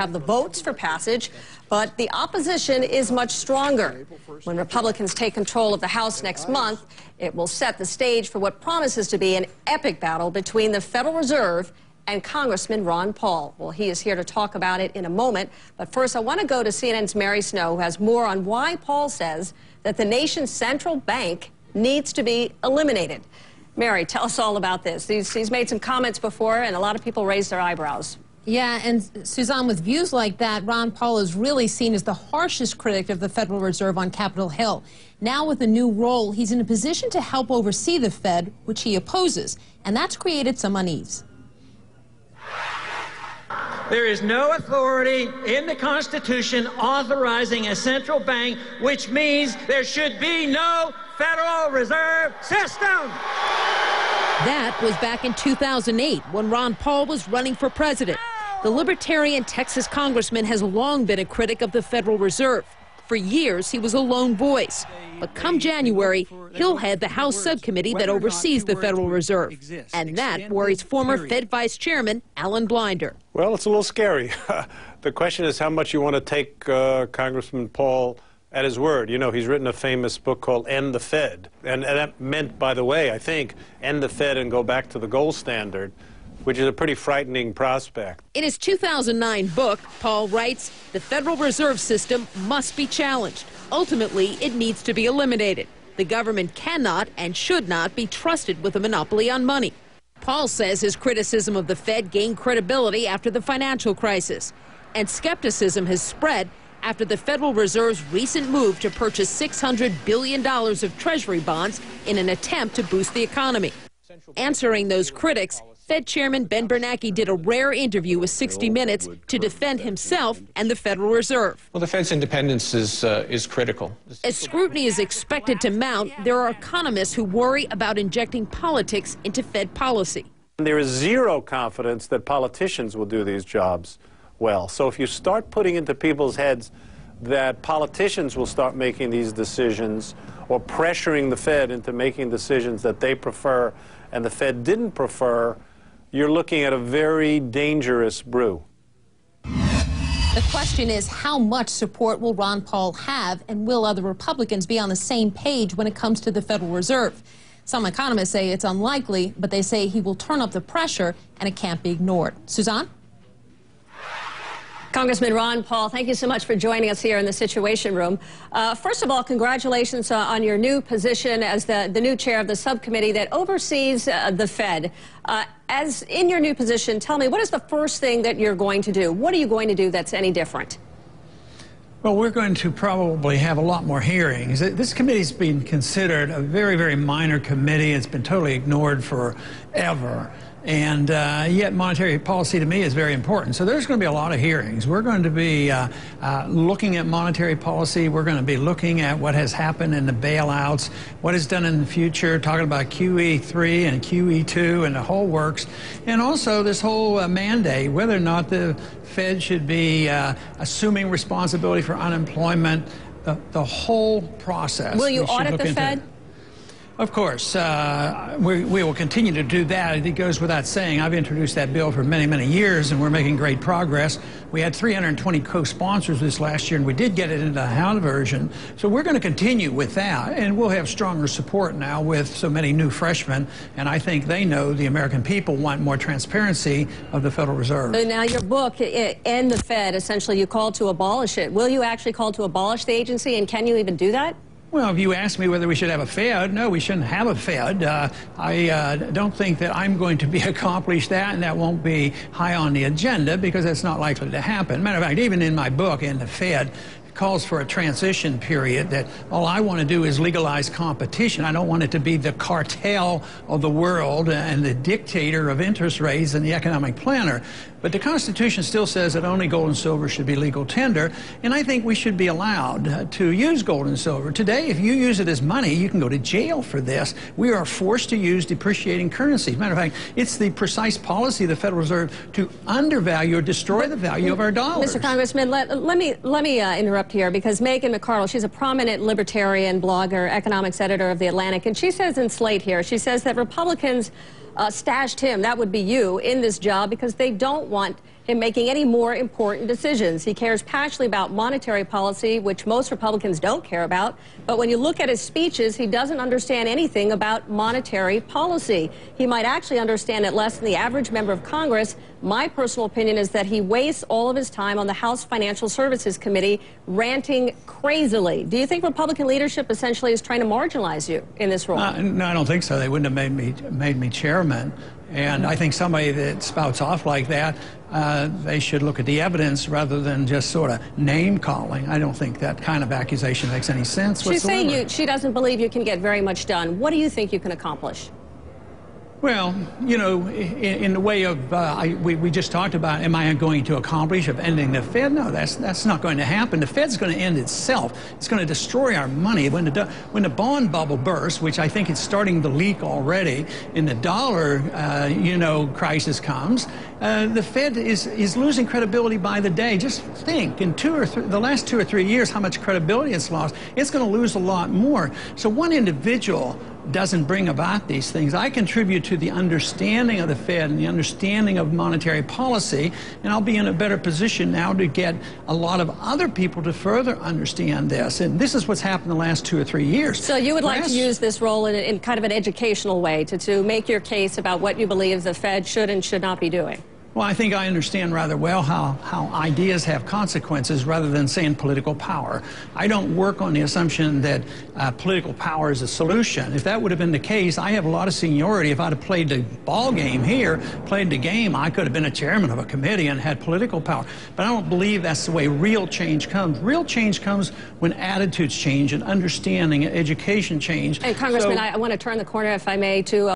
have the votes for passage, but the opposition is much stronger. When Republicans take control of the House next month, it will set the stage for what promises to be an epic battle between the Federal Reserve and Congressman Ron Paul. Well, he is here to talk about it in a moment, but first I want to go to CNN's Mary Snow, who has more on why Paul says that the nation's central bank needs to be eliminated. Mary, tell us all about this. He's made some comments before, and a lot of people raised their eyebrows. Yeah, and Suzanne, with views like that, Ron Paul is really seen as the harshest critic of the Federal Reserve on Capitol Hill. Now with a new role, he's in a position to help oversee the Fed, which he opposes, and that's created some unease. There is no authority in the Constitution authorizing a central bank, which means there should be no Federal Reserve System. That was back in 2008 when Ron Paul was running for president. The libertarian Texas congressman has long been a critic of the Federal Reserve. For years, he was a lone voice. But come January, he'll head the House subcommittee that oversees the Federal Reserve. And that worries former Fed Vice Chairman Alan Blinder. Well, it's a little scary. The question is how much you want to take Congressman Paul at his word. You know, he's written a famous book called End the Fed. And that meant, by the way, I think, end the Fed and go back to the gold standard, which is a pretty frightening prospect. In his 2009 book, Paul writes, the Federal Reserve System must be challenged. Ultimately, it needs to be eliminated. The government cannot and should not be trusted with a monopoly on money. Paul says his criticism of the Fed gained credibility after the financial crisis. And skepticism has spread after the Federal Reserve's recent move to purchase $600 billion of Treasury bonds in an attempt to boost the economy. Answering those critics, Fed Chairman Ben Bernanke did a rare interview with 60 Minutes to defend himself and the Federal Reserve. Well, the Fed's independence is critical. As scrutiny is expected to mount, there are economists who worry about injecting politics into Fed policy. There is zero confidence that politicians will do these jobs well. So if you start putting into people's heads that politicians will start making these decisions or pressuring the Fed into making decisions that they prefer and the Fed didn't prefer, you're looking at a very dangerous brew. The question is, how much support will Ron Paul have, and will other Republicans be on the same page when it comes to the Federal Reserve? Some economists say it's unlikely, but they say he will turn up the pressure and it can't be ignored. Suzanne? Congressman Ron Paul, thank you so much for joining us here in the Situation Room. First of all, congratulations on your new position as the new chair of the subcommittee that oversees the Fed. As in your new position, tell me, what is the first thing that you're going to do? What are you going to do that's any different? Well, we're going to probably have a lot more hearings. This committee's been considered a very, very minor committee. It's been totally ignored forever. And yet monetary policy to me is very important. So there's going to be a lot of hearings. We're going to be looking at monetary policy. We're going to be looking at what has happened in the bailouts, what is done in the future, talking about QE3 and QE2 and the whole works. And also this whole mandate, whether or not the Fed should be assuming responsibility for unemployment, the whole process. Will you audit the Fed? Of course, we will continue to do that. It goes without saying. I've introduced that bill for many, many years, and we're making great progress. We had 320 co-sponsors this last year, and we did get it into the House version. So we're going to continue with that, and we'll have stronger support now with so many new freshmen. And I think they know the American people want more transparency of the Federal Reserve. So now your book, End the Fed, essentially you called to abolish it. Will you actually call to abolish the agency, and can you even do that? Well, if you ask me whether we should have a Fed, no, we shouldn't have a Fed. I don't think that I'm going to be accomplish that, and that won't be high on the agenda because that's not likely to happen. Matter of fact, even in my book, In the Fed, calls for a transition period that all I want to do is legalize competition. I don't want it to be the cartel of the world and the dictator of interest rates and the economic planner. But the Constitution still says that only gold and silver should be legal tender, and I think we should be allowed to use gold and silver. Today, if you use it as money, you can go to jail for this. We are forced to use depreciating currencies. Matter of fact, it's the precise policy of the Federal Reserve to undervalue or destroy the value of our dollars. Mr. Congressman, let me interrupt here, because Megan McArdle, she's a prominent libertarian blogger, economics editor of The Atlantic, and she says in Slate here, she says that Republicans stashed him, that would be you, in this job because they don't want in making any more important decisions. He cares passionately about monetary policy, which most Republicans don't care about. But when you look at his speeches, he doesn't understand anything about monetary policy. He might actually understand it less than the average member of Congress. My personal opinion is that he wastes all of his time on the House Financial Services Committee ranting crazily. Do you think Republican leadership essentially is trying to marginalize you in this role? No, I don't think so. They wouldn't have made me chairman. And I think somebody that spouts off like that, they should look at the evidence rather than just sort of name-calling. I don't think that kind of accusation makes any sense whatsoever. She's saying she doesn't believe you can get very much done. What do you think you can accomplish? Well, you know, in the way of, we just talked about, am I going to accomplish of ending the Fed? No, that's not going to happen. The Fed's going to end itself. It's going to destroy our money. When the bond bubble bursts, which I think is starting to leak already, and the dollar, crisis comes, the Fed is losing credibility by the day. Just think, in the last 2 or 3 years, how much credibility it's lost. It's going to lose a lot more. So one individual doesn't bring about these things. I contribute to the understanding of the Fed and the understanding of monetary policy, and I'll be in a better position now to get a lot of other people to further understand this. And this is what's happened the last 2 or 3 years. So you would like to use this role in kind of an educational way to make your case about what you believe the Fed should and should not be doing? Well, I think I understand rather well how ideas have consequences rather than saying political power. I don't work on the assumption that political power is a solution. If that would have been the case, I have a lot of seniority. If I'd have played the ball game here, played the game, I could have been a chairman of a committee and had political power. But I don't believe that's the way real change comes. Real change comes when attitudes change and understanding and education change. And Congressman, I want to turn the corner, if I may, to